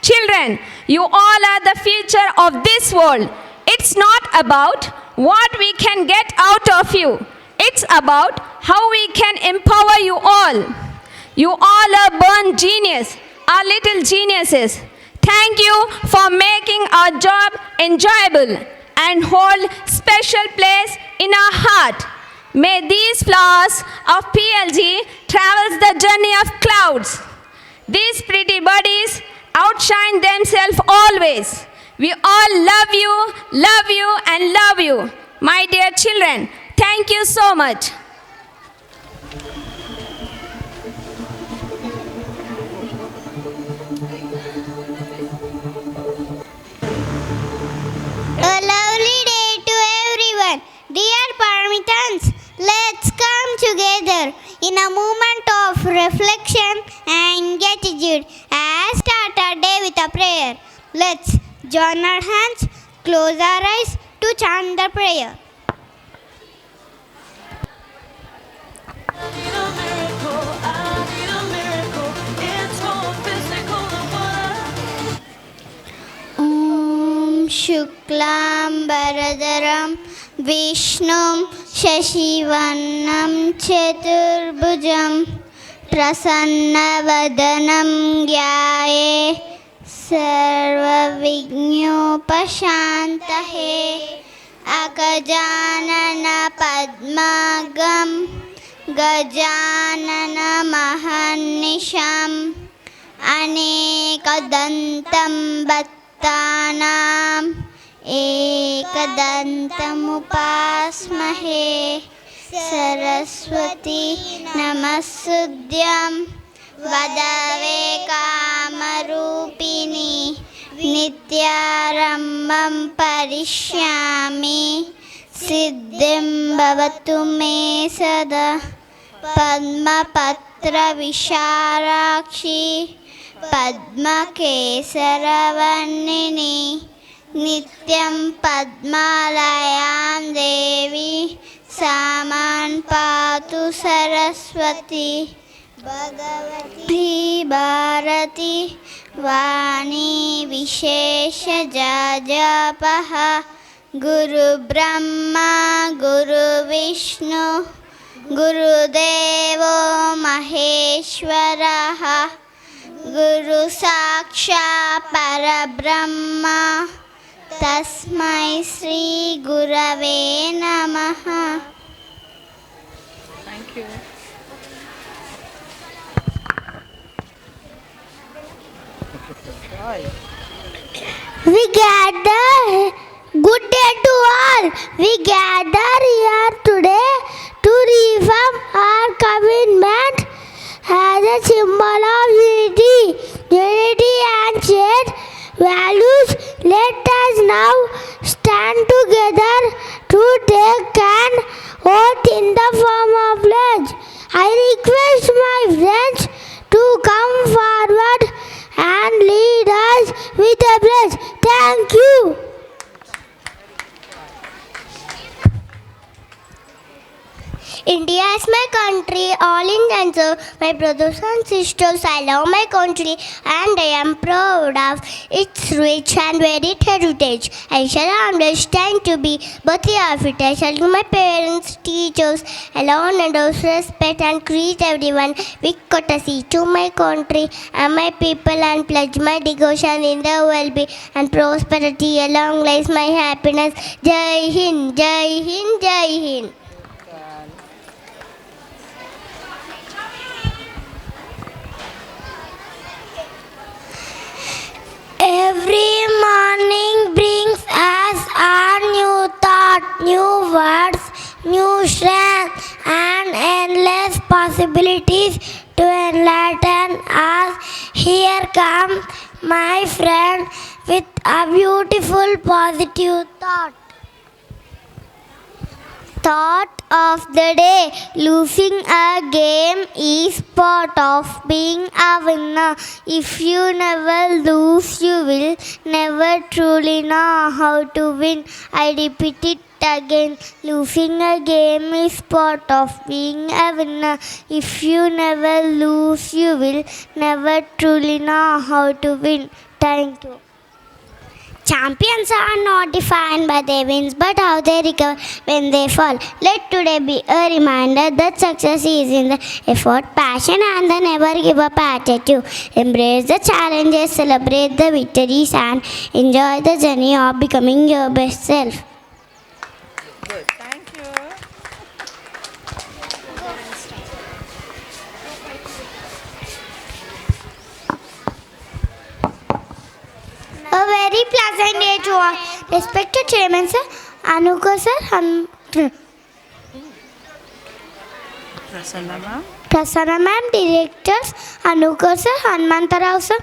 Children, you all are the future of this world. It's not about what we can get out of you. It's about how we can empower you all. You all are born genius, our little geniuses. Thank you for making our job enjoyable and hold special place in our heart. May these flowers of PLG travel the journey of clouds. These pretty buddies outshine themselves always. We all love you, and love you. My dear children, thank you so much. A lovely day to everyone. Dear Parmitans, let's come together in a moment of reflection and gratitude and start our day with a prayer. Let's join our hands, close our eyes to chant the prayer. शुक्लांबरधरं विष्णुं शशिवर्णं चतुर्भुजं प्रसन्नवदनं ध्याये सर्वविघ्नोपशान्तये अगजाननपद्मार्कं गजाननमहर्निशम् अनेकदन्तं भक्तानाम् एकदन्तमुपास्महे सरस्वती नमस्तुभ्यं वदवे कामरूपिणी नित्यारम्भं करिष्यामि सिद्धिं भवतु मे सदा पद्मपत्रविशालाक्षी पद्मकेसरवर्णिनी नित्यं पद्मालयां देवी सामान् पातु सरस्वती भगवती भारती वाणी विशेषजापः गुरुब्रह्मा गुरुविष्णु गुरुदेवो महेश्वरः गुरु साक्षात् परब्रह्म तस्मै श्री गुरवे नमः. Thank you. We gather, good day to all. We gather here today to reaffirm our commitment as a symbol of unity and shared values. Let us now stand together to take an oath in the form of pledge. I request my friends to come forward and lead us with a pledge. Thank you. India is my country, all Indians are my brothers and sisters. I love my country and I am proud of its rich and varied heritage. I shall understand to be worthy of it. I shall give my parents, teachers, alone and those respect and greet everyone with courtesy to my country and my people and pledge my devotion in the well-being and prosperity. Along lies my happiness. Jai Hind, Jai Hind, Jai Hind. Every morning brings us a new thought, new words, new strength, and endless possibilities to enlighten us. Here comes my friend with a beautiful positive thought. Thought of the day: losing a game is part of being a winner. If you never lose, you will never truly know how to win. I repeat it again. Losing a game is part of being a winner. If you never lose, you will never truly know how to win. Thank you. Champions are not defined by their wins but how they recover when they fall. Let today be a reminder that success is in the effort, passion, and the never give up attitude. Embrace the challenges, celebrate the victories, and enjoy the journey of becoming your best self. Good. Thank you. A very pleasant day to all. Respected Chairman Sir, Anuko Sir, Prasanna ma'am. Prasanna Ma'am, Directors, Anuko Sir, Hanmantarao Sir,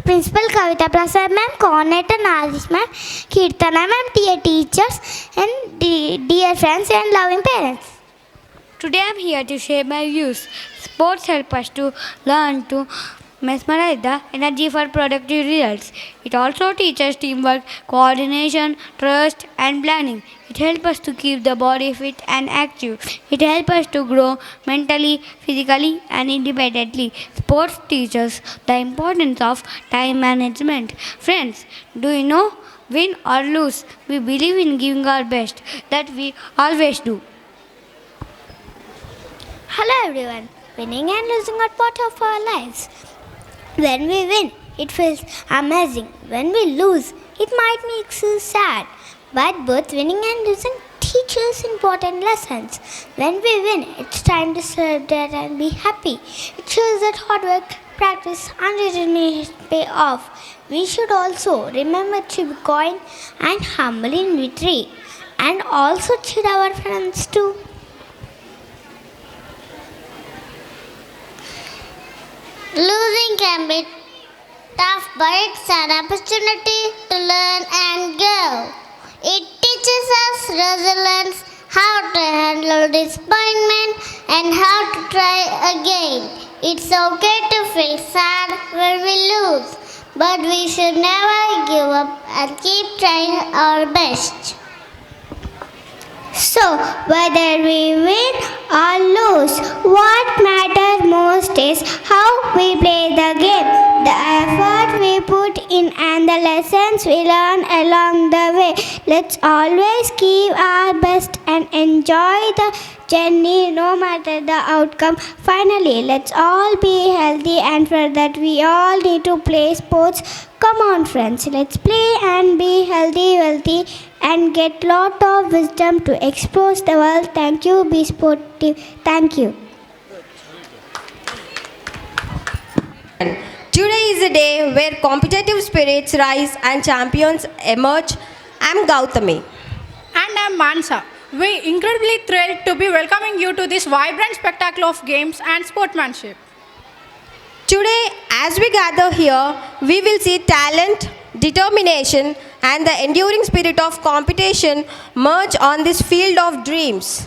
Principal Kavita Prasad Ma'am, Coordinator Nazish Ma'am, Kirtana Ma'am, dear teachers, and dear friends and loving parents. Today I am here to share my views. Sports help us to learn to mesmerize the energy for productive results. It also teaches teamwork, coordination, trust and planning. It helps us to keep the body fit and active. It helps us to grow mentally, physically and independently. Sports teaches the importance of time management. Friends, do you know, win or lose, we believe in giving our best. That we always do. Hello everyone. Winning and losing are part of our lives. When we win, it feels amazing. When we lose, it might make us sad. But both winning and losing teach us important lessons. When we win, it's time to celebrate and be happy. It shows that hard work, practice, and determination pay off. We should also remember to be kind and humble in victory, and also cheer our friends too. Losing can be tough, but it's an opportunity to learn and grow. It teaches us resilience, how to handle disappointment, and how to try again. It's okay to feel sad when we lose, but we should never give up and keep trying our best. So, whether we win or lose, what matters most is how we play the game, the effort we put in, and the lessons we learn along the way. Let's always give our best and enjoy the journey no matter the outcome. Finally, let's all be healthy, and for that, we all need to play sports. Come on, friends, let's play and be healthy, wealthy, and get lot of wisdom to expose the world. Thank you. Be sportive. Thank you. Today is a day where competitive spirits rise and champions emerge. I'm Gautami. And I'm Mansa. We're incredibly thrilled to be welcoming you to this vibrant spectacle of games and sportsmanship. Today, as we gather here, we will see talent, determination, and the enduring spirit of competition merge on this field of dreams.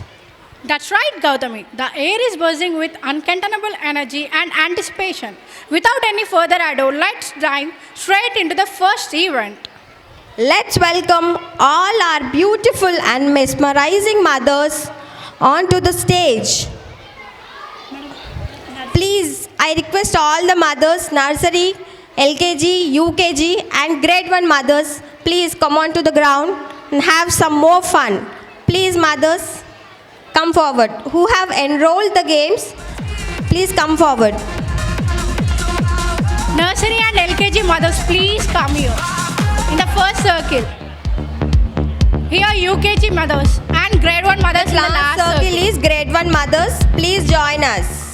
That's right, Gautami. The air is buzzing with uncontainable energy and anticipation. Without any further ado, let's dive straight into the first event. Let's welcome all our beautiful and mesmerizing mothers onto the stage. Please, I request all the mothers, nursery, LKG, UKG and grade 1 mothers, please come on to the ground and have some more fun. Please mothers, come forward. Who have enrolled the games, please come forward. Nursery and LKG mothers, please come here. In the first circle. Here UKG mothers and grade 1 mothers in the last Circle circle. is grade 1 mothers, please join us.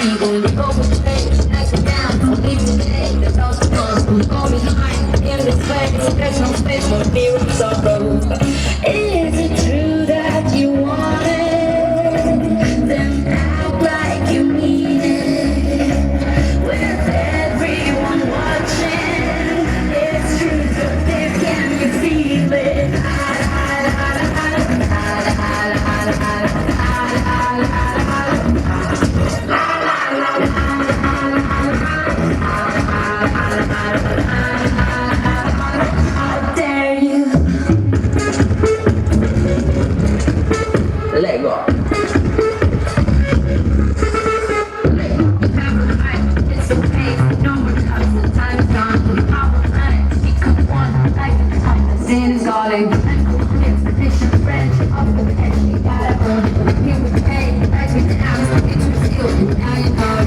Is it true that you want it? Then act like you mean it. With everyone watching, it's true, so there can you feel it? How dare you? Let go. It's okay, no more cups, the time's gone. We pop a planet, become one, like the time the sin is calling. Expedition, friendship, up the edge, you gotta burn. Here we pay, like we ask, it's revealed, now you know.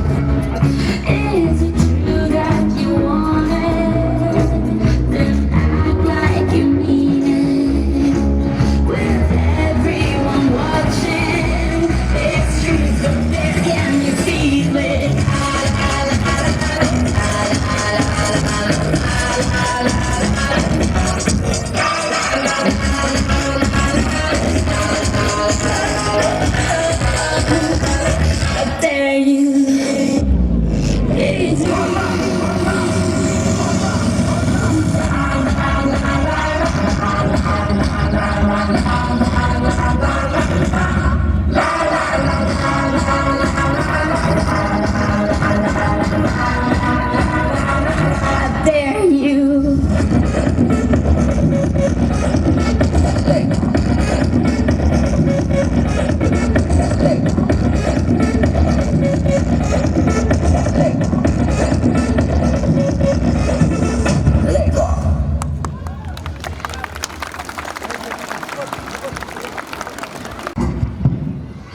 Is it true that you want it? Then act like you mean it. With everyone watching, it's true, so there can you feel it? How dare you? It's How dare you?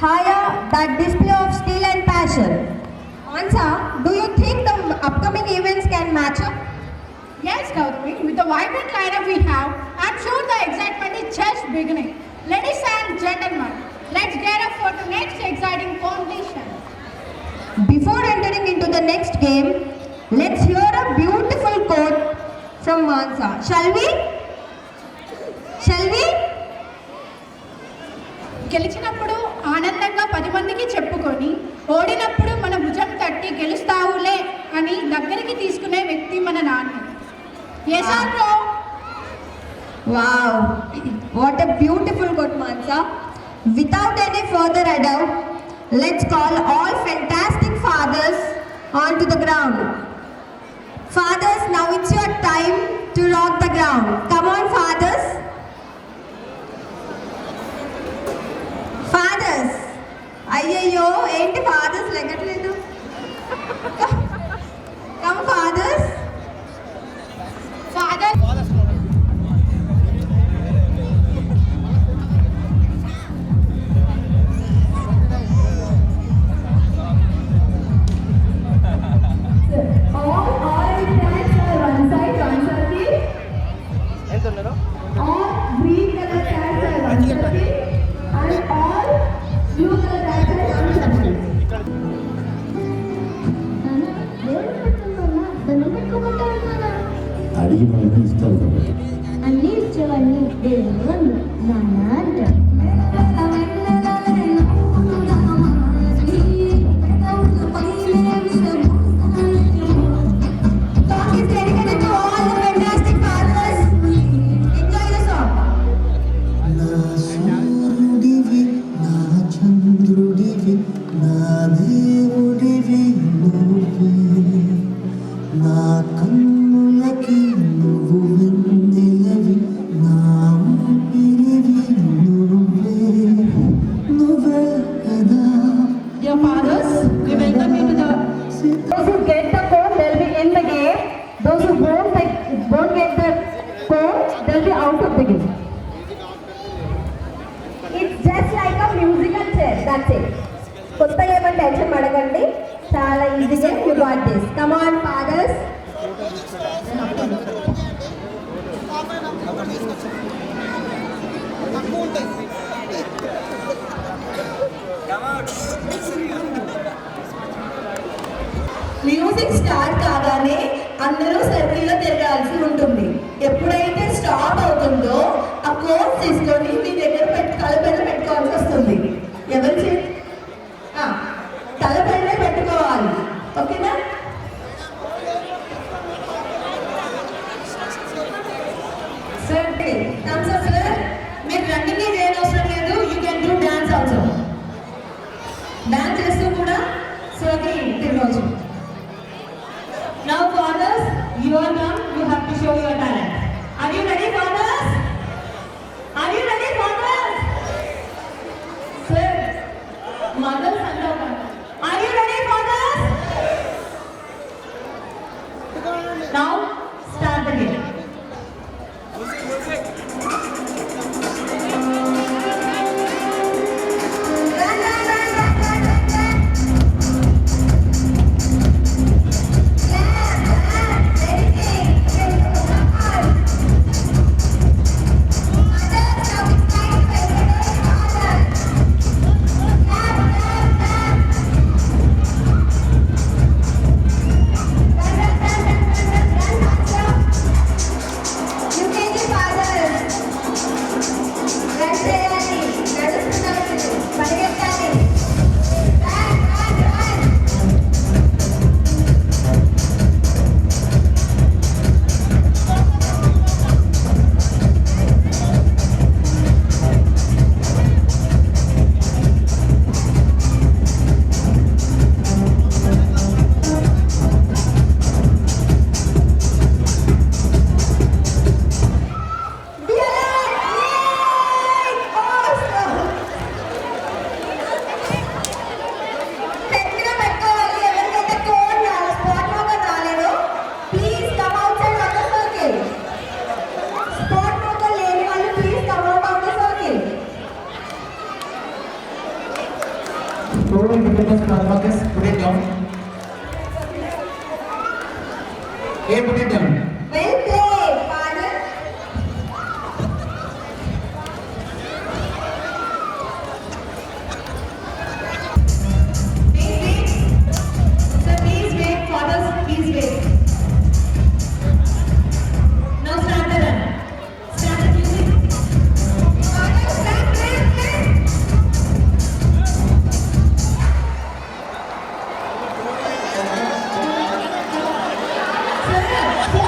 Haya, that display of skill and passion. Ansa, do you think the upcoming events can match up? Yes, Gautami, with the vibrant lineup we have, I'm sure the excitement is just beginning. Ladies and gentlemen, let's get up for the next exciting competition. Before entering into the next game, let's hear a beautiful quote from Mansa. Shall we? Shall we? గెలిచినప్పుడు ఆనందంగా 10 మందికి చెప్పుకొని ఓడినప్పుడు మన భుజం తట్టి గెలుస్తావులే అని దగ్గరికి తీసుకునే వ్యక్తి మన నాన్న. Yes or no? Wow, what a beautiful quote, Mansa. Without any further ado, let's call all fantastic fathers onto the ground. Fathers, now it's your time to rock the ground. Come on, fathers. Fathers. అయ్యయ్యో ఏంటి fathers లెగట్లేదు. Come, fathers. Father అడిగినవన్నీ ఇస్తావు కాబట్టి అన్నీ ఇచ్చేవాడిని దేవుడు నాన్న అంటాడు. Song is dedicated to all the fantastic fathers. Enjoy the song. నా సూర్యుడివి నా చంద్రుడివి నా దేవుడివి నువ్వే నా కన్నులకి నువ్వు వెన్నెలవి నా ఊపిరివి నువ్వే నువ్వే కదా. Dear fathers, we welcome you to the. Those who get the cone, they'll be in the game. Those who won't get the cone, they'll be out of the game. It's just like a musical chair. That's it. కొత్త ఏమైనా tension పడకండి, చాలా ఈజీగా you got this. Come on fathers. Music start కాగానే అందరూ సర్కిల్లో తిరగాల్సి ఉంటుంది. ఎప్పుడైతే స్టాప్ అవుతుందో ఆ కోట్ తీసుకొని మీ దగ్గర తలపైన పెట్టుకోవాల్సి వస్తుంది. ఎవరి తలపైన పెట్టుకోవాలి. ఓకేనా? Sir thumbs up sir. మీరు రన్నింగ్ చేయడం అవసరం లేదు. You can do dance also. Dance చేస్తూ కూడా సర్కిల్ తిరగవచ్చు. Now fathers, your turn. You have to show your talent. Are you ready, fathers? Are you ready, fathers? Sir, mothers and fathers. Are you ready, fathers? Now start the game. Total independence Marcus, put it down. Hey, put it down. Well played, father. Wait. Sir, please wait. Fathers, please wait. Now start the run. Start the music. Fathers, play. Sir,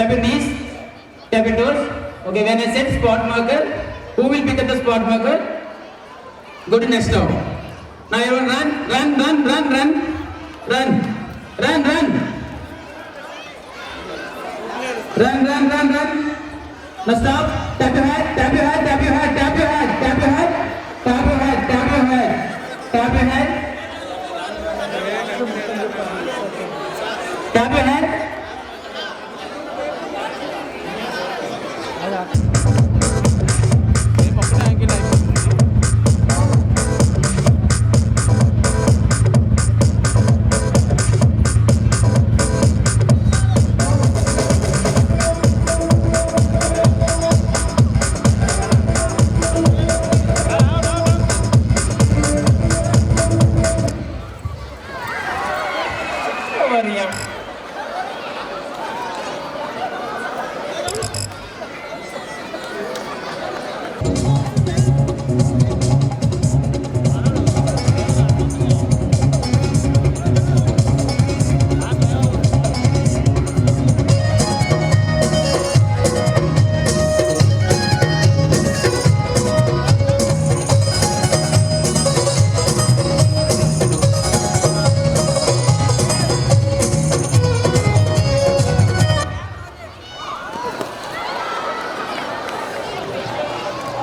Tap your knees. Tap your toes. Okay, when I said spot marker, who will pick up the spot marker? Go to next stop. Now everyone run. Run. Now stop. Tap your head. Tap your head. Tap your head. Tap your head. Tap your head. Tap your head. Tap your head. Tap your head. Tap your head.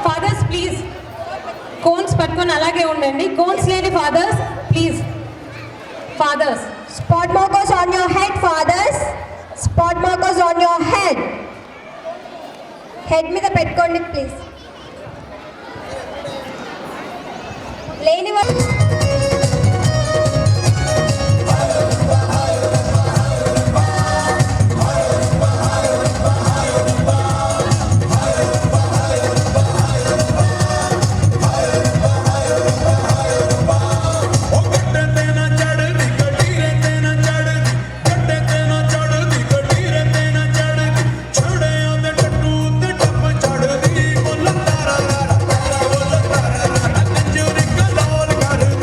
Fathers, please. Cones పట్టుకొని అలాగే ఉండండి. Cones లేని fathers, please. Fathers. Spot markers on your head, fathers. Spot markers on your head. Head మీద పెట్టుకోండి please. లేని వాళ్ళు Chud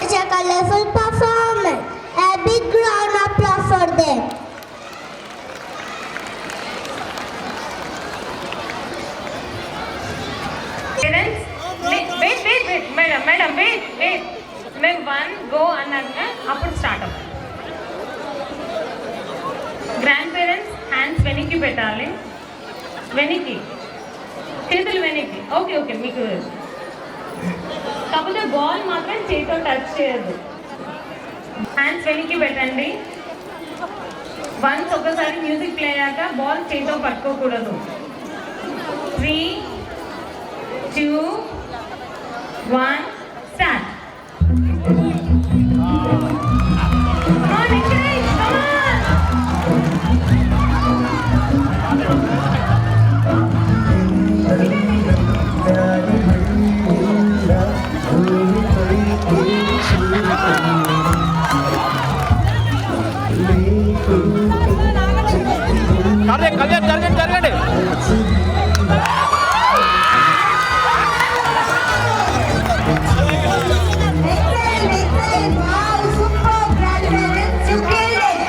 It's a colorful performance. A big round of applause for them. Parents, wait, madam, wait. మేము 1 go అన్నాక అప్పుడు start అవ్వాలి. Grand parents hands వెనక్కి పెట్టాలి, చేతులు వెనక్కి. ఓకే మీకు కాకపోతే బాల్ మాత్రం చేతితో టచ్ చేయొద్దు. హ్యాండ్స్ వెనక్కి పెట్టండి. వన్స్ ఒకసారి మ్యూజిక్ ప్లే అయ్యాక బాల్ చేతితో పట్టుకోకూడదు. 3, 2, 1 స్టార్ట్. జరగండి. Excellent. Wow, super, grandparents. You killed it.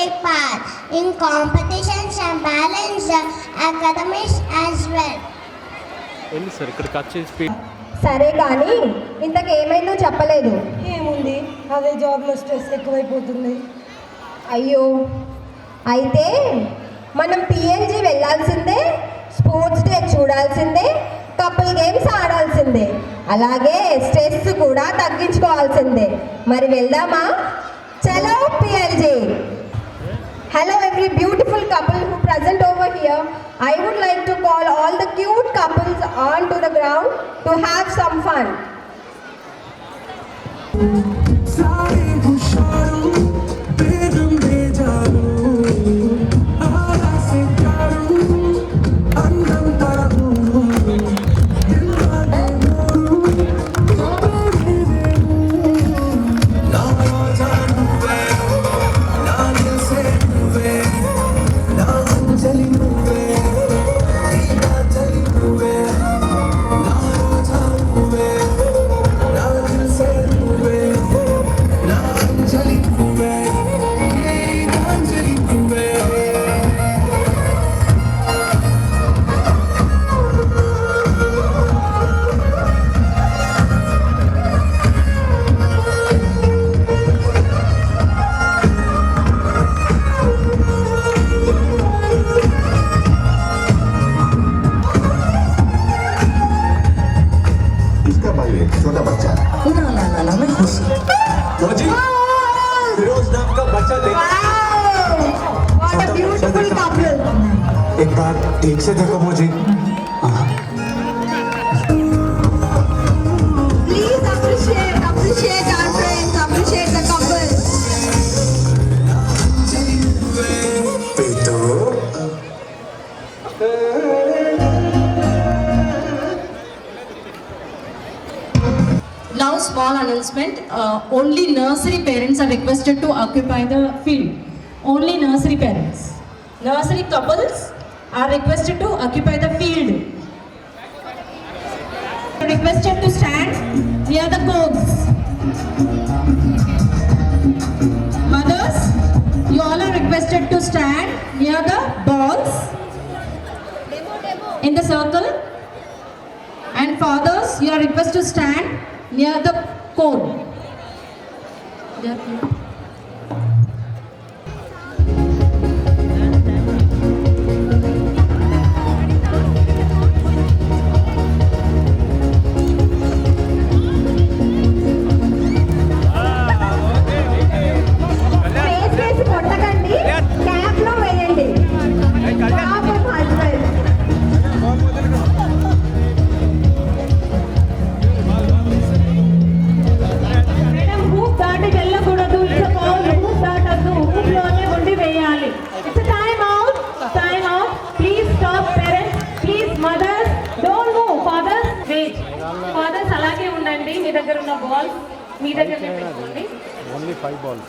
take part in competitions and balance the academics as well. సరే కానీ ఇంతకేమైందో చెప్పలేదు. ఏముంది, అదే జాబ్లో స్ట్రెస్ ఎక్కువైపోతుంది. అయ్యో, అయితే మనం పిఎల్జీ వెళ్ళాల్సిందే, స్పోర్ట్స్ డే చూడాల్సిందే, కపుల్ గేమ్స్ ఆడాల్సిందే, అలాగే స్ట్రెస్ కూడా తగ్గించుకోవాల్సిందే. మరి వెళ్దామా? చలో PLG. Hello every beautiful couple who present over here. I would like to call all the cute couples onto the ground to have some fun. छोटा बच्चा ना मैं खुश फिरोज नाम का बच्चा एक बार ठीक से देखो मुझे. Please appreciate our friends, appreciate the couple. Now, small announcement. Only nursery parents are requested to occupy the field. Only nursery parents. Nursery couples are requested to occupy the field. Requested to stand near the cones. Mothers, you all are requested to stand near the balls in the circle. And fathers, you are requested to stand near the cone. Fathers అలాగే ఉండండి. మీ దగ్గర ఉన్న balls మీ దగ్గరనే పెట్టుకోండి. Only 5 balls.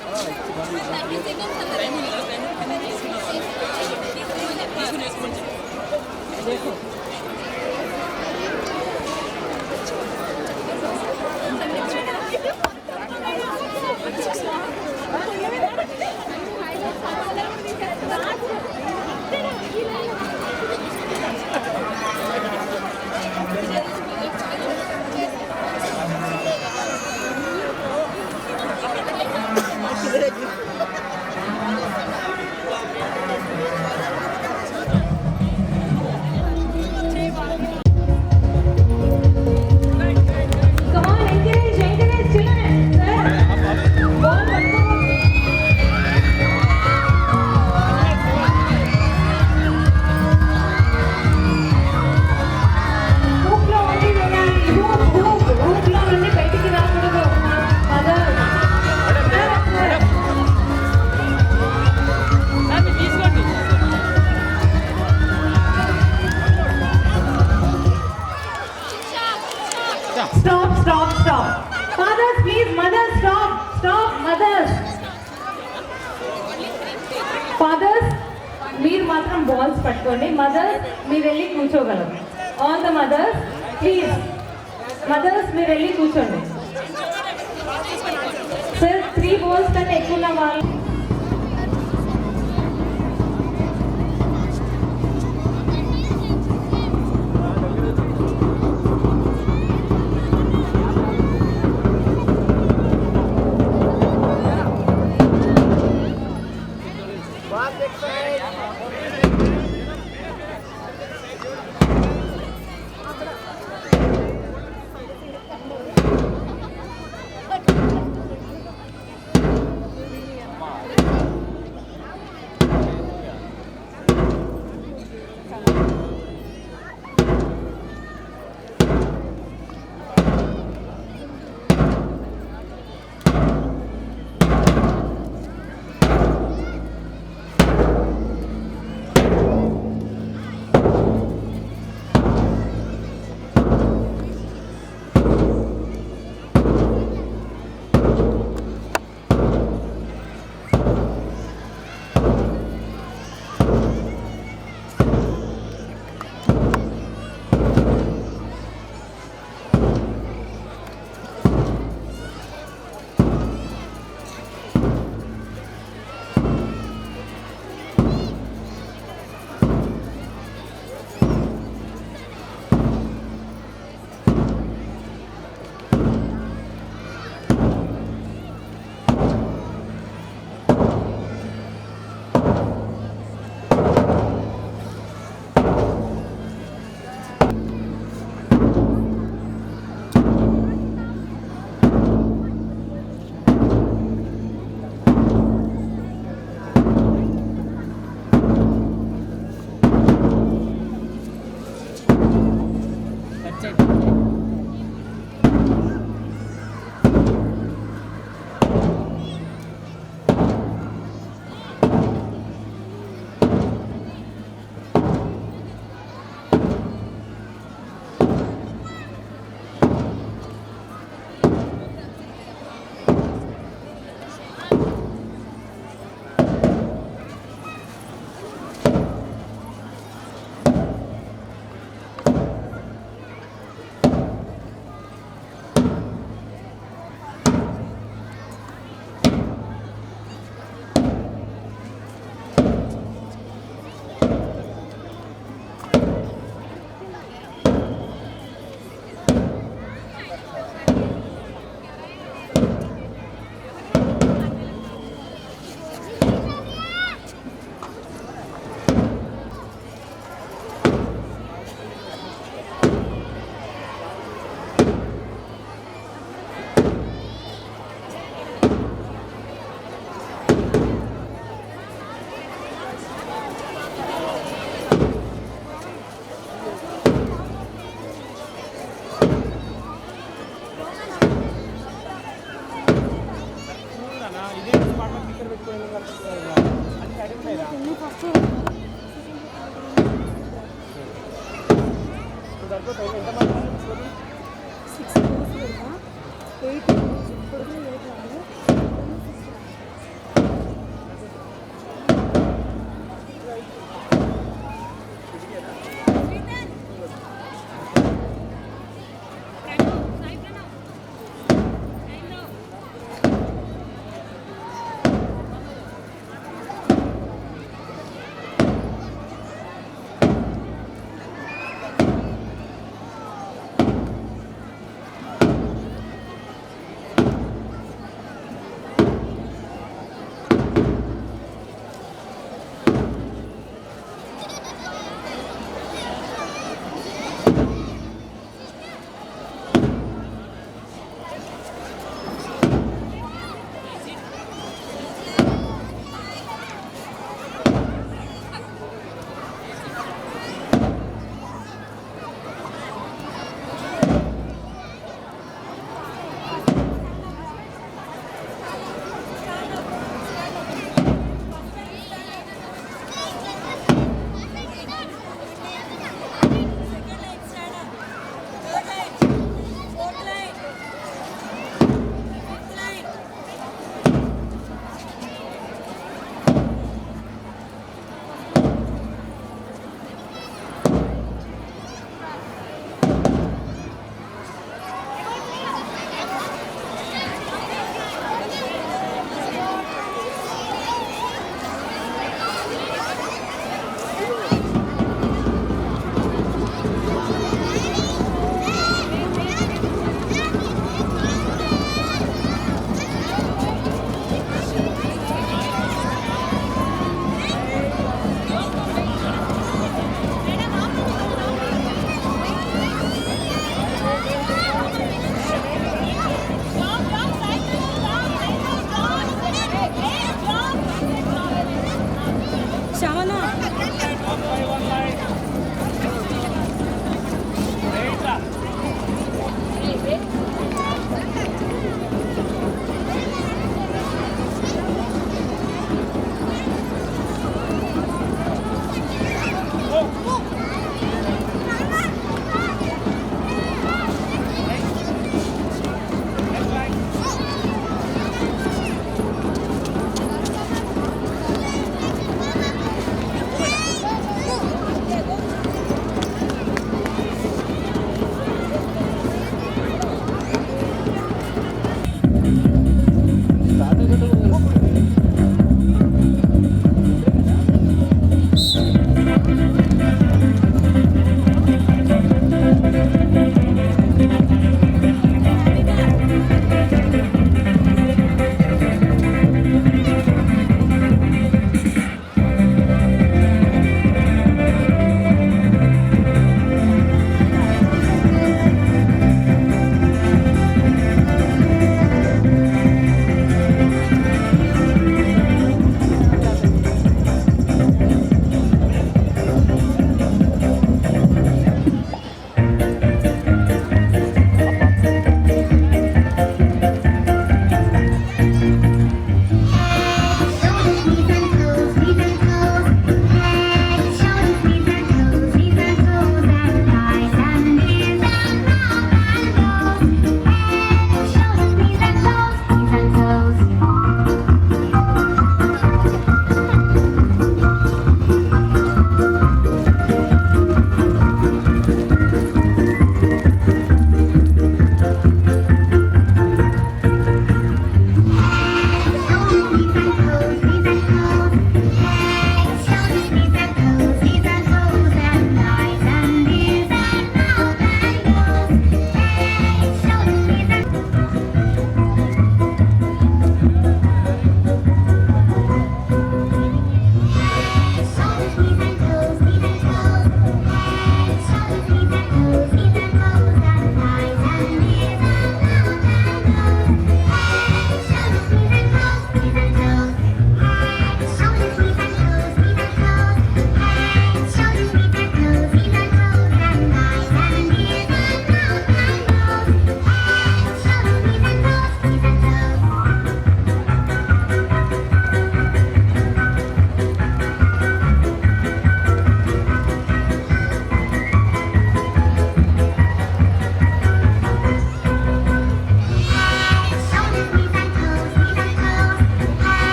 Stop. Fathers, please. Mothers, stop. Mothers. Fathers, మీరు మాత్రం బాల్స్ పట్టుకోండి. మదర్స్ మీరు వెళ్ళి కూర్చోగలరు. All the mothers please. Mothers మీరు వెళ్ళి కూర్చోండి. సార్ 3 balls కంటే ఎక్కువ ఉన్న వాళ్ళు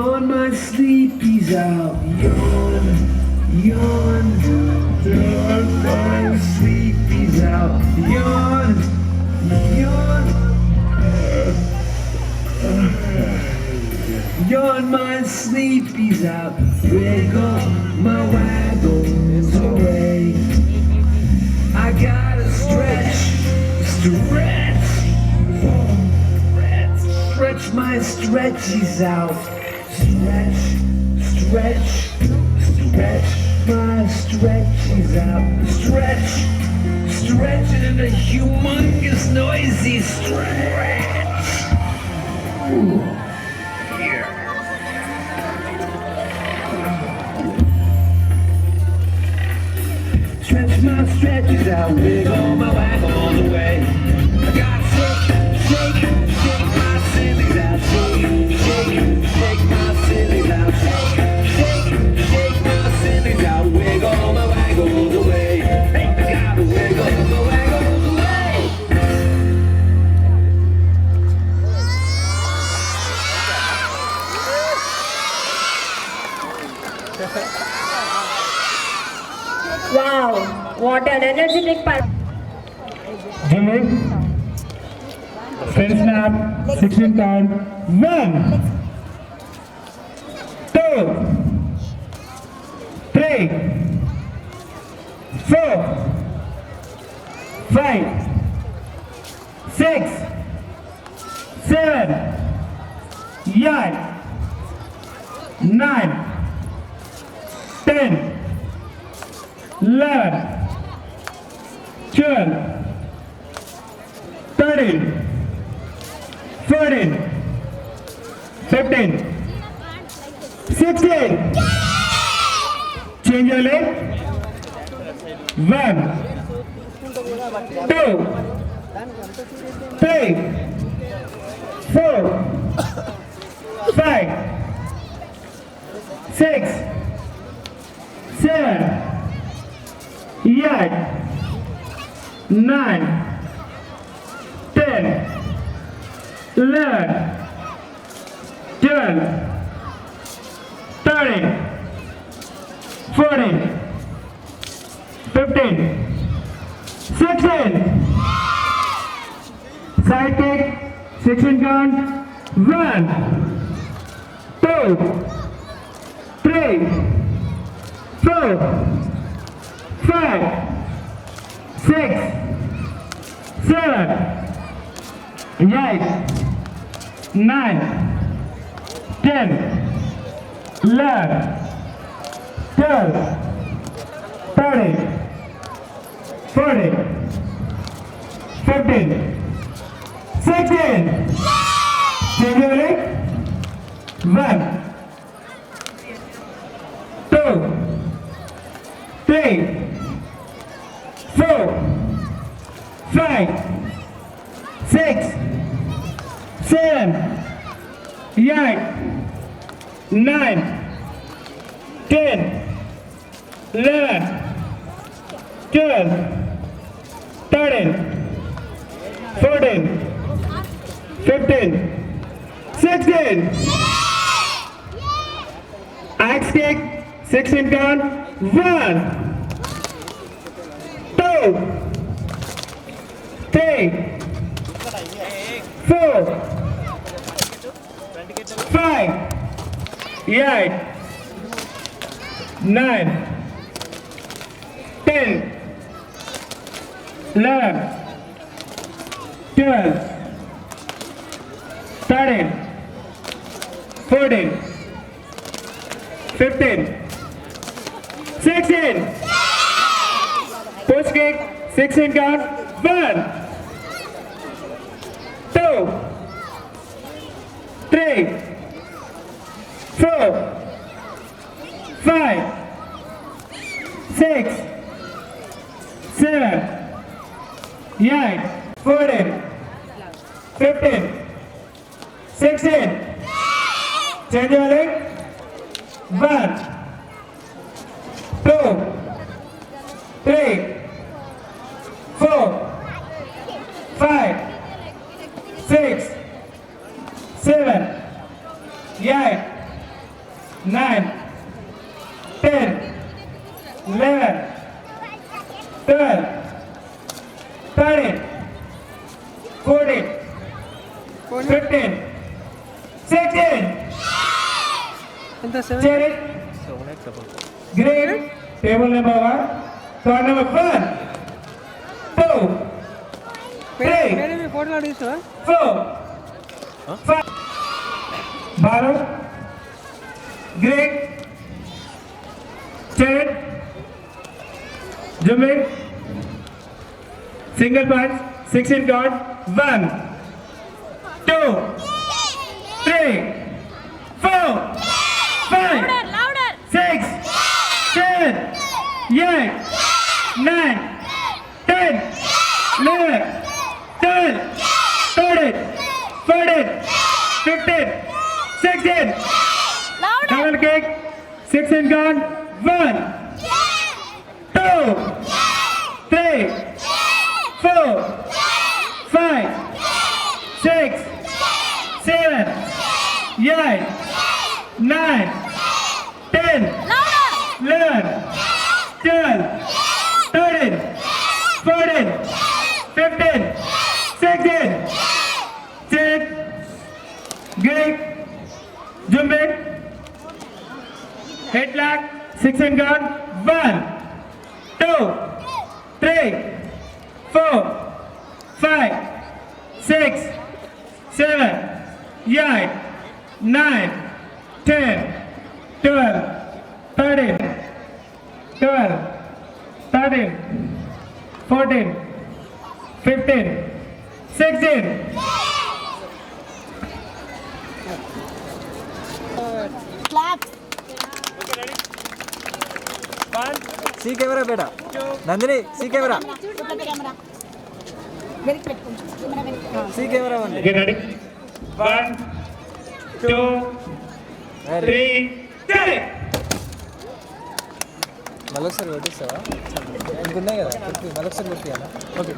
Yawn, my sleepy's out. Yawn, yawn, yawn, my sleepy's out. Yawn, yawn. Yawn, my sleepy's out. Wiggle my waggles away. I gotta stretch, stretch, stretch my stretchies out. Stretch, stretch, stretch my stretchies out. Stretch, stretch it in a humongous noisy stretch. Ooh. Stretch my stretches out, wiggle my waggle away. I got shake, shake my sillies out, shake my sillies out, shake my sillies out, wiggle my waggles away. Hey, I gotta wiggle my waggles away. Wow, what an energetic Jimmy, spin snap, 16 count. 1, 2, 3, 4, 5, 6, 7, 8, 9, 10, 11, 12, 13, 14, 15, 16. Change your leg. 1, 2, 3, 4, 5, 6, 7, 8, 9, 10, 11, 12, 13, 14, 15, 16. Side kick, 16 count. 1, 2, 3, 4, 5, 6, 7, 8, 9, 10, 11, 12, 13, 14, 15, 16. Change your leg. 1, 2, 3, 4, 5, 6, 7, 8, 9, 10, 11, 12, 13, 14, 15, 16. Axe kick, 16 count. 1, 2, 3, 4, 5, 8, 9, 10, 11, 12, 13, 14, 15, 16. Push kick, 16 count. 1, 2, 3, 4, 5, 6, 7, 8, 14, 15, 16. Change your leg. 1, 2, 3, 4, 5, 6, 7, 8, 9, 10, 11, 12, 13, 14, 15, 16. Cheer it. Great. Table number 1. Card number 1, 2, 3, 4, 5. Bharat. Great. Cheer. Zoom in. Single punch. 16 card. 1, 2, 3, 4, 5, 6, 7, 8, 9, 10, 11, 12, 13, 14, 15, 16. Double kick. 16 gone. 1, 2, 3, 4, 5, 6, 7, 8, 9, 10, 11, 12, 13, 14, 15, 16. Check. Great. Jump in. Headlock. 16 guard. 1, 2, 3, 4, 5, 6, 7, 8, 9, 10, 12, 13, 12, 13, 14, 15, 16. See camera बेटा Nandini see camera see camera Get ready. 1, 2, 3, get it. మళ్ళొకసారి కొట్టిస్తావా ఇంకున్నాయి కదా మళ్ళొకసారి కొట్టియాలా okay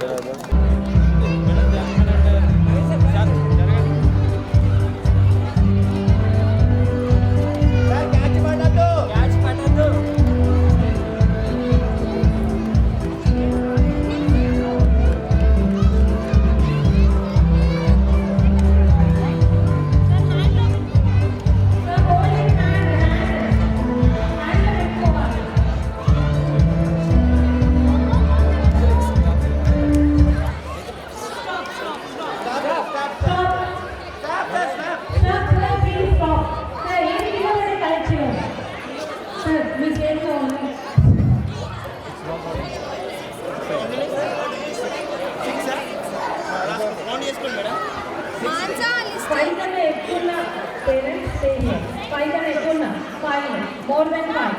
More than 5.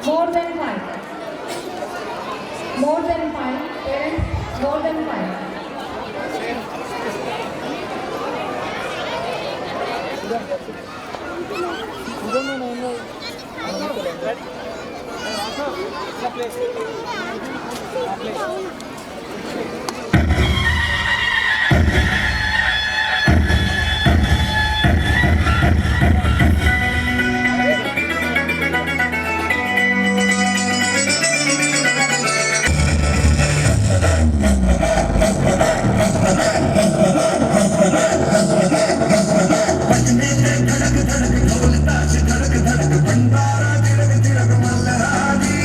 More than 5. More than 5. Parents, more than 5. धड़क धड़क भंडारा तिलक तिलक Malhari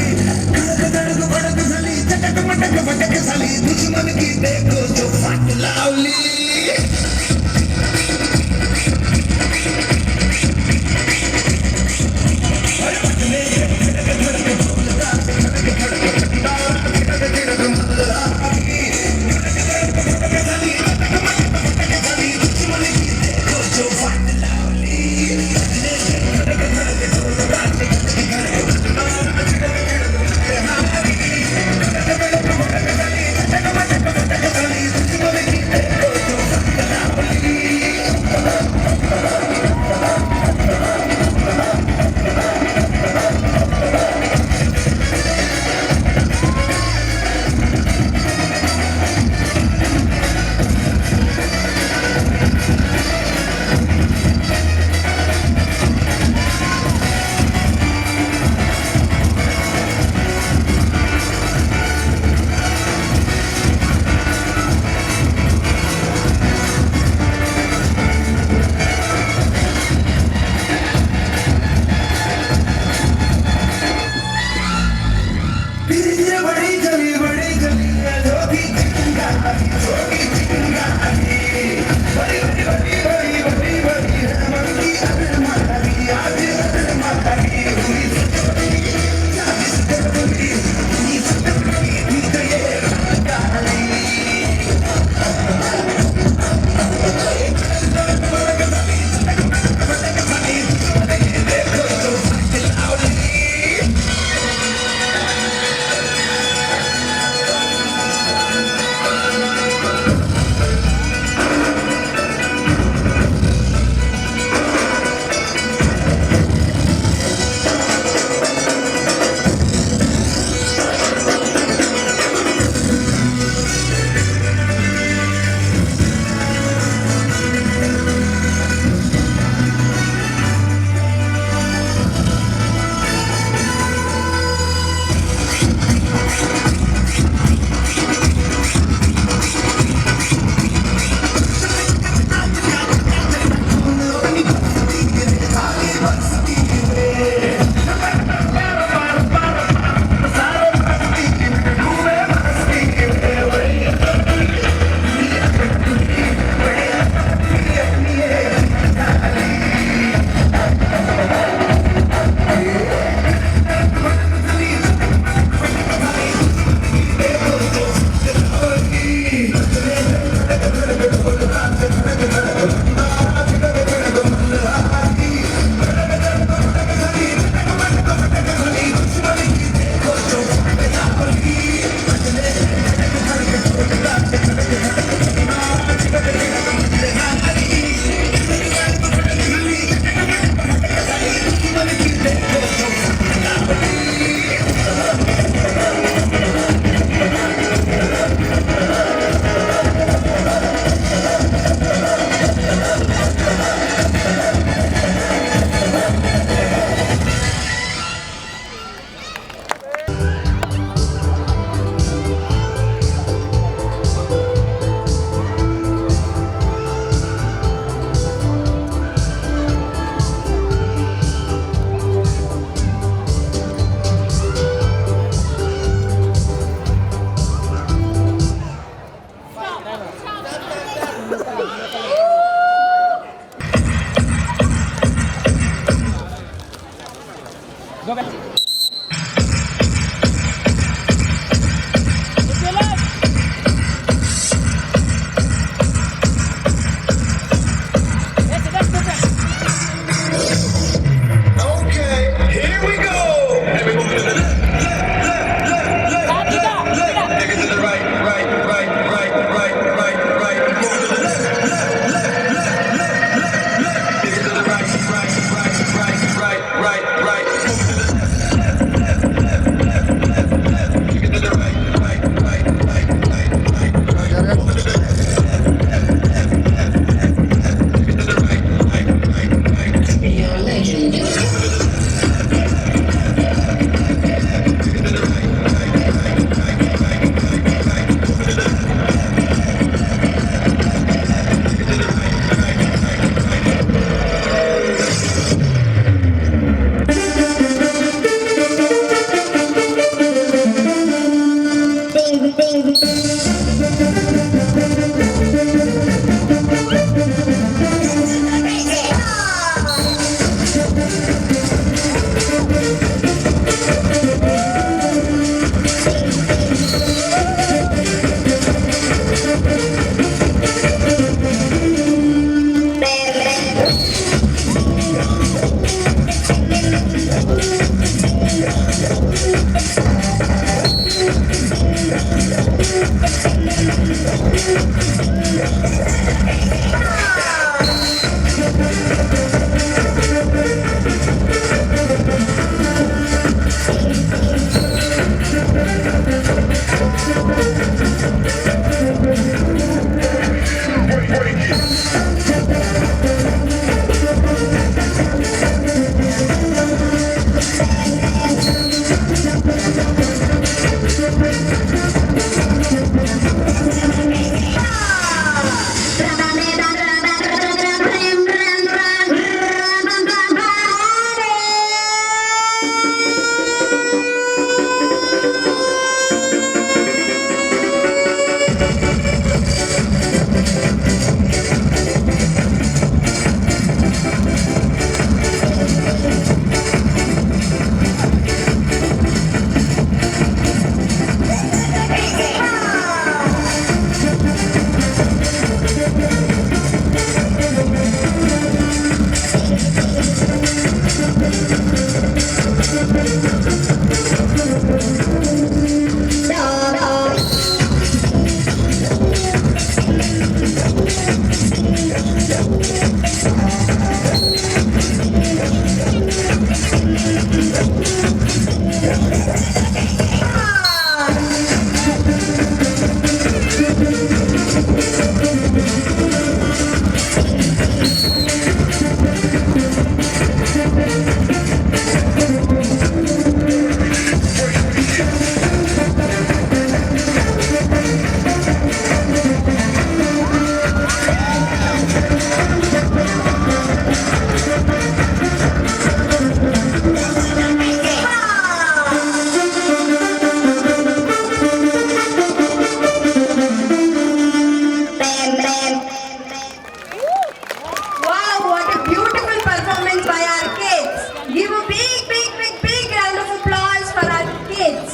Wow, what a beautiful performance by our kids. Give a big round of applause for our kids.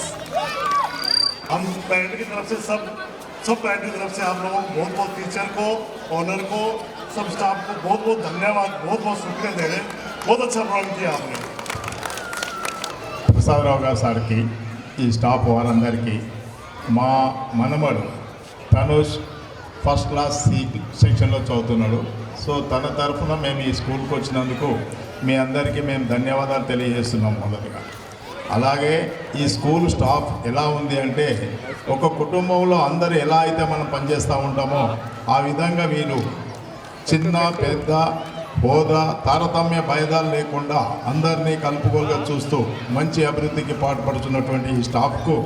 हम parent की तरफ से सब पेरेंट की तरफ से आप लोगों को बहुत टीचर को, ऑनर को, सब स्टाफ को बहुत धन्यवाद, बहुत शुक्रिया दे रहे हैं. बहुत अच्छा प्रोग्राम किया आपने. ప్రసాదరావు గారు సార్కి, ఈ స్టాఫ్ వారందరికీ, మా మనమడు తనుష్ ఫస్ట్ క్లాస్ సి సెక్షన్లో చదువుతున్నాడు. సో తన తరఫున మేము ఈ స్కూల్కి వచ్చినందుకు మీ అందరికీ మేము ధన్యవాదాలు తెలియజేస్తున్నాం మొదటగా. అలాగే ఈ స్కూల్ స్టాఫ్ ఎలా ఉంది అంటే, ఒక కుటుంబంలో అందరూ ఎలా అయితే మనం పనిచేస్తూ ఉంటామో ఆ విధంగా వీళ్ళు చిన్న పెద్ద హోదా తారతమ్య భేదాలు లేకుండా అందరినీ కలుపుకోలుగా చూస్తూ మంచి అభివృద్ధికి పాటుపడుతున్నటువంటి ఈ స్టాఫ్కు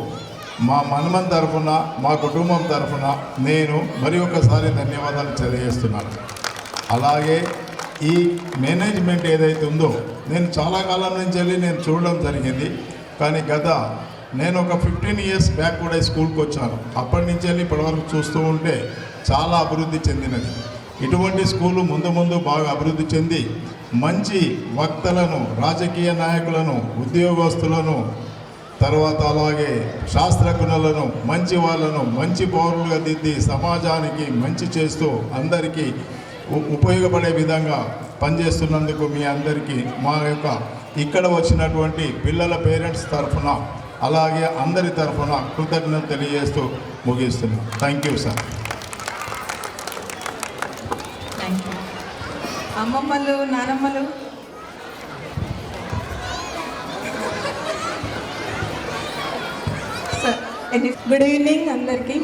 మా మనమన్ తరఫున, మా కుటుంబం తరఫున నేను మరి ఒకసారి ధన్యవాదాలు తెలియజేస్తున్నాను. అలాగే ఈ మేనేజ్మెంట్ ఏదైతే ఉందో, నేను చాలా కాలం నుంచి వెళ్ళి నేను చూడడం జరిగింది. కానీ నేను ఒక 15 years బ్యాక్ కూడా ఈ స్కూల్కి వచ్చాను. అప్పటి నుంచి వెళ్ళి ఇప్పటివరకు చూస్తూ ఉంటే చాలా అభివృద్ధి చెందినది. ఇటువంటి స్కూలు ముందు బాగా అభివృద్ధి చెంది మంచి వక్తలను, రాజకీయ నాయకులను, ఉద్యోగస్తులను, తర్వాత అలాగే శాస్త్రజ్ఞులను, మంచి వాళ్ళను మంచి పౌరులుగా దిద్ది సమాజానికి మంచి చేస్తూ అందరికీ ఉపయోగపడే విధంగా పనిచేస్తున్నందుకు మీ అందరికీ మా యొక్క ఇక్కడ వచ్చినటువంటి పిల్లల పేరెంట్స్ తరఫున అలాగే అందరి తరఫున కృతజ్ఞత తెలియజేస్తూ ముగిస్తున్నాం. Thank you sir. Thank you. అమ్మమ్మలు, నానమ్మలు, సార్ గుడ్ ఈవినింగ్ అందరికీ.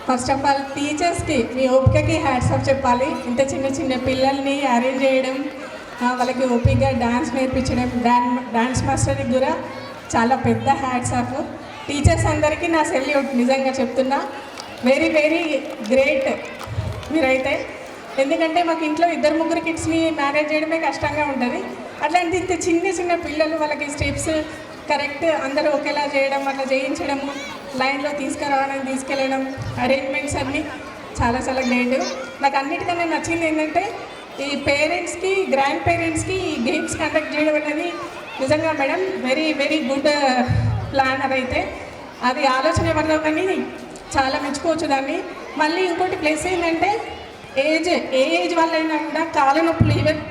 ఫస్ట్ ఆఫ్ ఆల్ టీచర్స్కి మీ ఓపికకి హ్యాట్స్ ఆఫ్ చెప్పాలి. ఇంత చిన్న పిల్లల్ని అరేంజ్ చేయడం, వాళ్ళకి ఓపికగా డాన్స్ నేర్పించడం, డాన్స్ మాస్టర్కి కూడా చాలా పెద్ద హ్యాట్స్ ఆఫ్. టీచర్స్ అందరికీ నా సెల్యూట్, నిజంగా చెప్తున్నా. వెరీ గ్రేట్ మీరైతే. ఎందుకంటే మాకు ఇంట్లో 2-3 కిడ్స్ని మేనేజ్ చేయడమే కష్టంగా ఉంటుంది. అట్లాంటి ఇంత చిన్న పిల్లలు వాళ్ళకి స్టెప్స్ కరెక్ట్ అందరూ ఒకేలా చేయడం, అట్లా చేయించడము, లైన్లో తీసుకురావడం, తీసుకెళ్ళడం, అరేంజ్మెంట్స్ అన్నీ చాలా గ్రేట్. నాకు అన్నిటికన్నా నచ్చింది ఏంటంటే ఈ పేరెంట్స్కి, గ్రాండ్ పేరెంట్స్కి ఈ గేమ్స్ కండక్ట్ చేయడం అనేది నిజంగా మేడం వెరీ గుడ్ ప్లాన్. అదైతే అది ఆలోచన ఎవరిదో కానీ చాలా మెచ్చుకోవచ్చు దాన్ని. మళ్ళీ ఇంకోటి ప్లస్ ఏంటంటే ఏ ఏజ్ వాళ్ళైనా కూడా కాళ్ళ నొప్పులు, ఈవెన్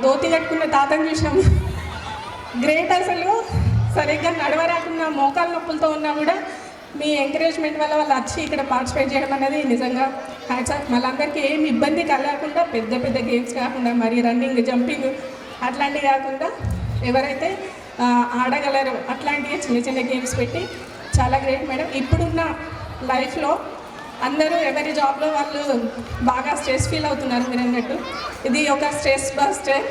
ధోతి కట్టుకున్న తాతను చూసాము. గ్రేట్ అసలు. సరిగ్గా నడవరాకున్న మోకాళ్ళ నొప్పులతో ఉన్నా కూడా మీ ఎంకరేజ్మెంట్ వల్ల వాళ్ళు వచ్చి ఇక్కడ పార్టిసిపేట్ చేయడం అనేది నిజంగా హ్యాట్స్ ఆఫ్. వాళ్ళందరికీ ఏమి ఇబ్బంది కలగకుండా పెద్ద గేమ్స్ కాకుండా, మరి రన్నింగ్, జంపింగ్ అట్లాంటివి కాకుండా ఎవరైతే ఆడగలరో అట్లాంటివి చిన్న గేమ్స్ పెట్టి చాలా గ్రేట్ మేడం. ఇప్పుడున్న లైఫ్లో అందరూ ఎవరి జాబ్లో వాళ్ళు బాగా స్ట్రెస్ ఫీల్ అవుతున్నారు. మీరు అన్నట్టు ఇది ఒక స్ట్రెస్ బస్టర్.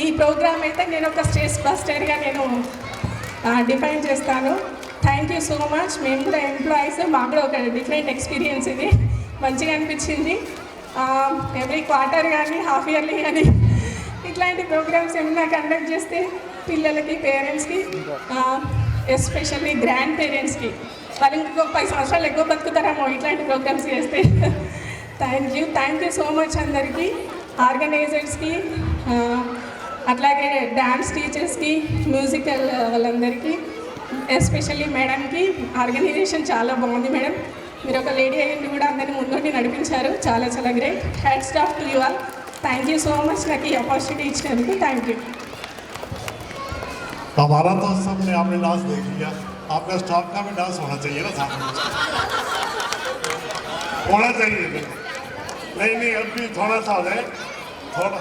ఈ ప్రోగ్రామ్ అయితే నేను ఒక స్ట్రెస్ బస్టర్గా నేను డిఫైన్ చేస్తాను. Thank you so much. మేము కూడా ఎంప్లాయీస్, మాకు కూడా ఒక డిఫరెంట్ ఎక్స్పీరియన్స్ ఇది. మంచిగా అనిపించింది. ఎవ్రీ క్వార్టర్ కానీ హాఫ్ ఇయర్లీ కానీ ఇట్లాంటి ప్రోగ్రామ్స్ ఏమైనా కండక్ట్ చేస్తే పిల్లలకి, పేరెంట్స్కి, ఎస్పెషల్లీ గ్రాండ్ పేరెంట్స్కి వాళ్ళు ఇంకొక 10 సంవత్సరాలు ఎక్కువ బతుకుతారేమో ఇట్లాంటి ప్రోగ్రామ్స్ చేస్తే. థ్యాంక్ యూ సో మచ్ అందరికీ, ఆర్గనైజర్స్కి, అట్లాగే డ్యాన్స్ టీచర్స్కి, మ్యూజికల్ వాళ్ళందరికీ, ఎస్పెషల్లీ మేడంకి. ఆర్గనైజేషన్ చాలా బాగుంది మేడం. మీరు ఒక లేడీ అయ్యింది కూడా అందరినీ ముందుండి నడిపించారు. చాలా great. Hats off to you all. Thank you so much నాకు ఈ ఆపర్చునిటీ ఇచ్చినందుకు. Thank you. हमारा तो सबने आपने डांस देख लिया, आपका स्टाफ का भी डांस होना चाहिए ना साथ में, होना चाहिए। नहीं अभी थोड़ा सा है थोड़ा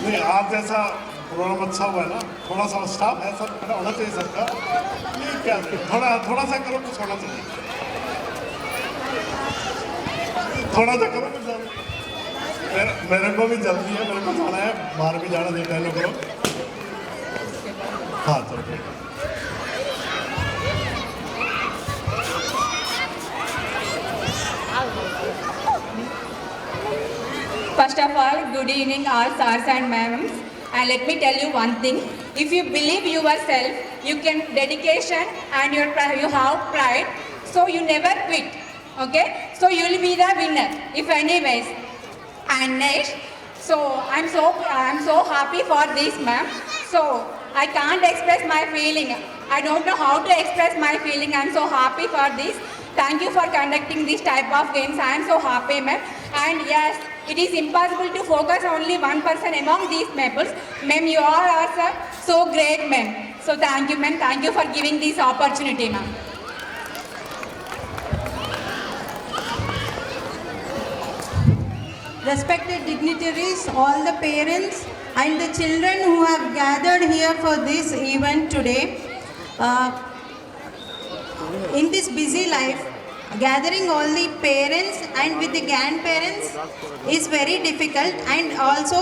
नहीं आप जैसा प्रोग्राम अच्छा हुआ है ना, थोड़ा सा स्टाफ है सब होना चाहिए सबका। ये क्या थोड़ा सा करो कुछ होना चाहिए, थोड़ा सा करो कुछ। मेरे को भी जल्दी है, मेरे को जाना है बाहर भी जाना देता है लोग। हाँ चलो ठीक है। First of all, good evening all sirs and ma'ams. And let me tell you one thing. If you believe yourself, you can dedication and you have pride. So you never quit. Okay? So you will be the winner. If anyways. And next, so I'm so happy for this, ma'am. So I can't express my feeling. I don't know how to express my feeling. I'm so happy for this. Thank you for conducting this type of games. I am so happy, ma'am. And yes, it is impossible to focus only one person among these members. Ma'am, you all are so great, ma'am. So thank you, ma'am. Thank you for giving this opportunity, ma'am. Respected dignitaries, all the parents and the children who have gathered here for this event today. In this busy life, gathering all the parents and with the grandparents is very difficult, and also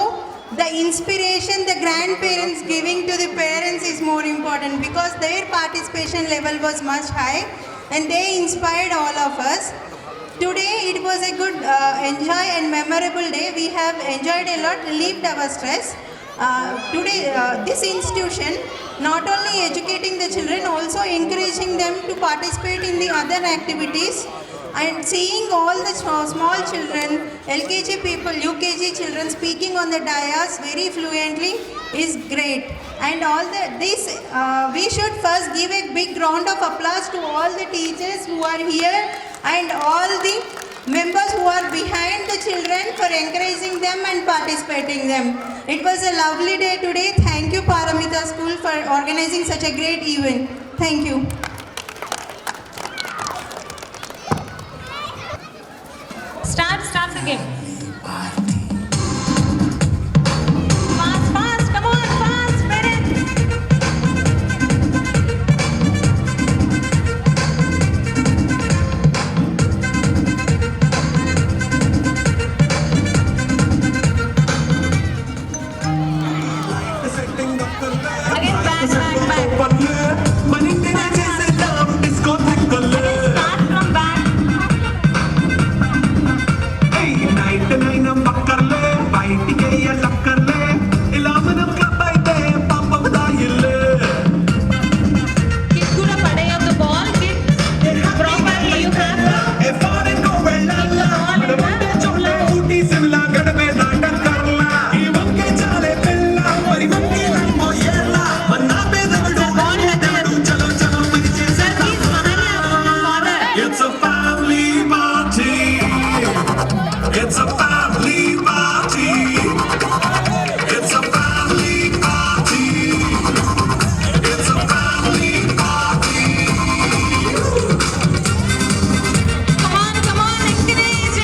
the inspiration the grandparents giving to the parents is more important, because their participation level was much high and they inspired all of us. Today it was a good enjoy and memorable day. We have enjoyed a lot, relieved our stress. Today this institution not only educating the children, also encouraging them to participate in the other activities, and seeing all the small children, LKG people, UKG children speaking on the dais very fluently is great. And all this we should first give a big round of applause to all the teachers who are here and all the members who are behind the children for encouraging them and participating them. It was a lovely day today. Thank you Paramita School for organizing such a great event. Thank you. Start the game. Fast, come on, fast, parents. Again, back. Start from back. Kick కూడా పడేయొద్దు ball. Kick properly. You have to kick the ball in the It's a family party. It's a family party. It's a family party. It's a family party. Come on, encourage.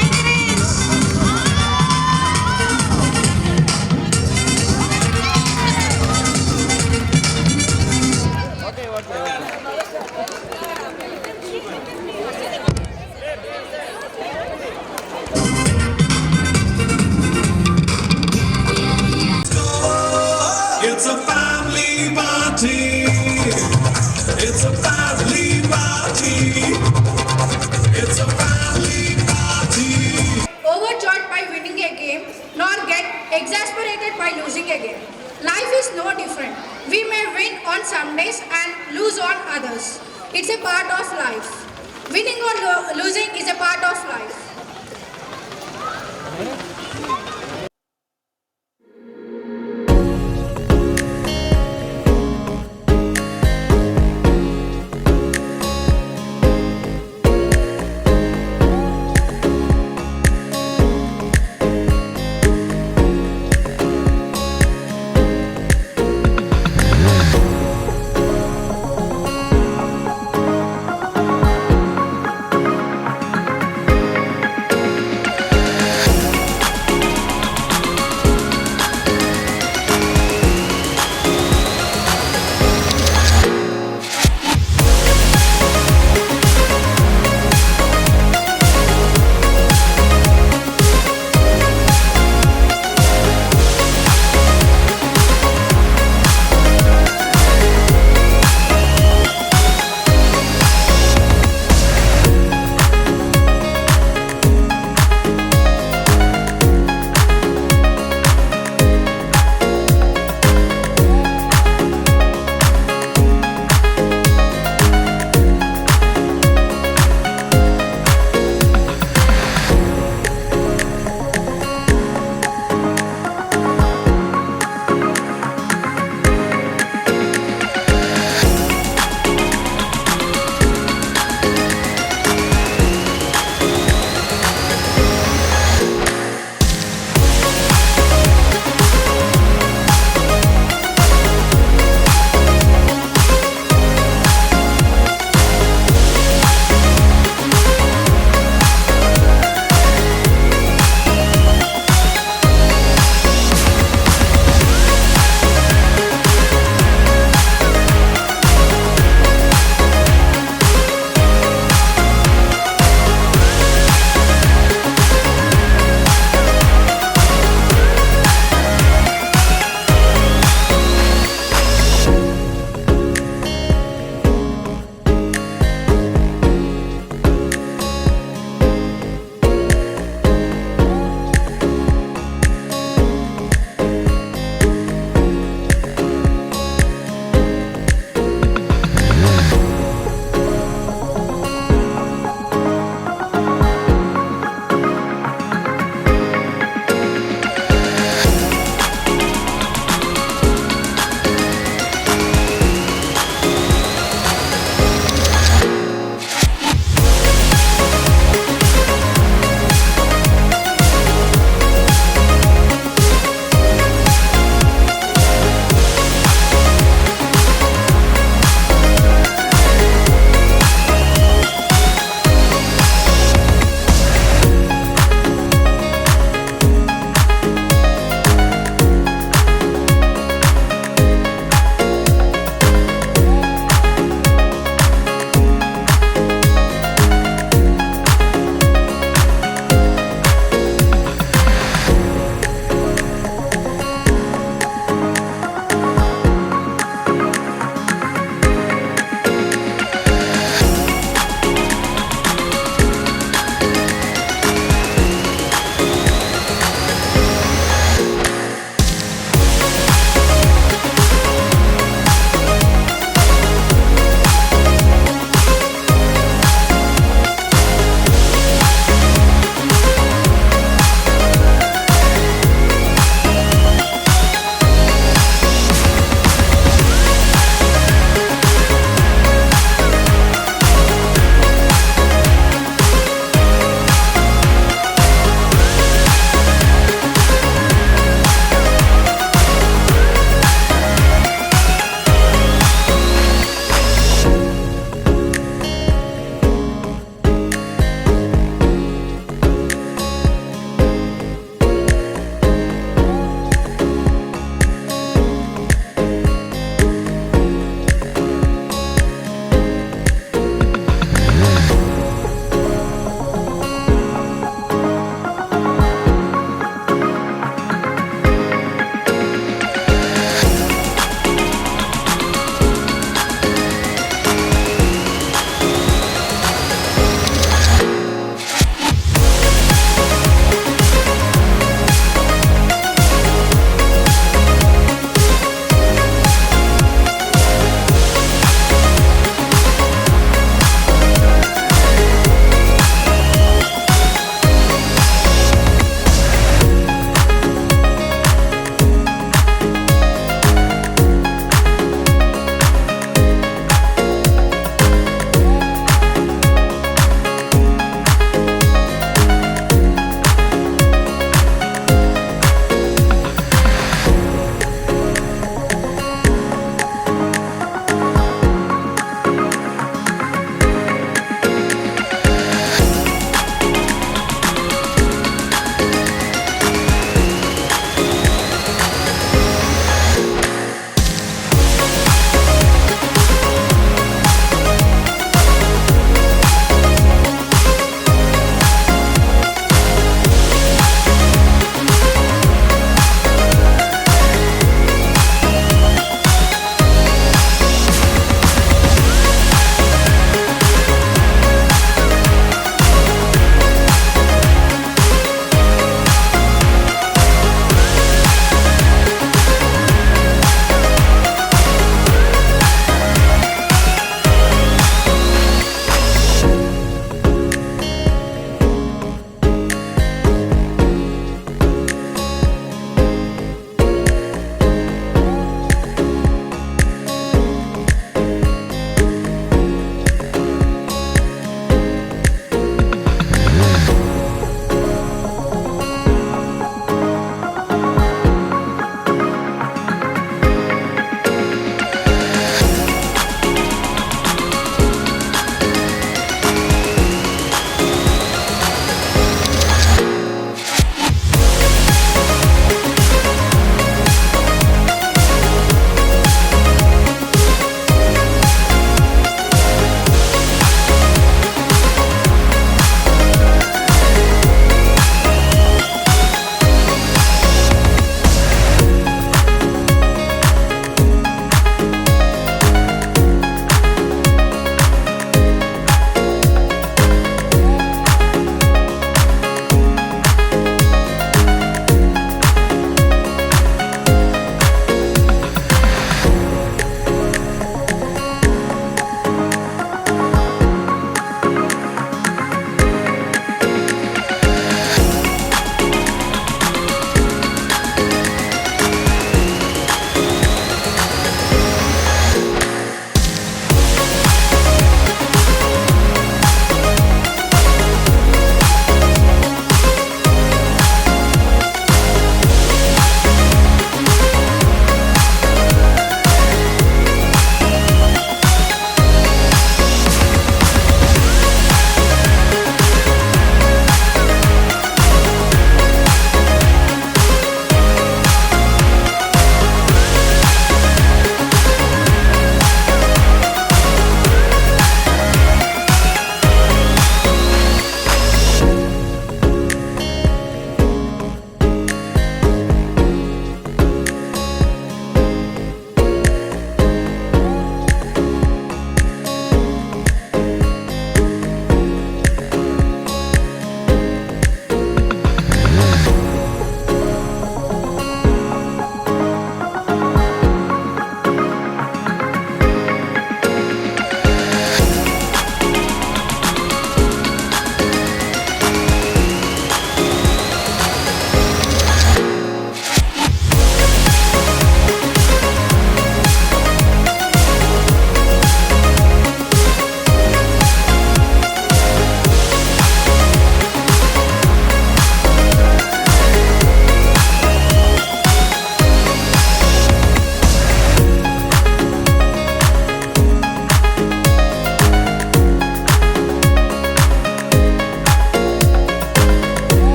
It's a family party. It's a family party. It's a family party. Overjoyed by winning a game, nor get exasperated by losing a game. Life is no different. We may win on some days and lose on others. It's a part of life. Winning or losing is a part of life.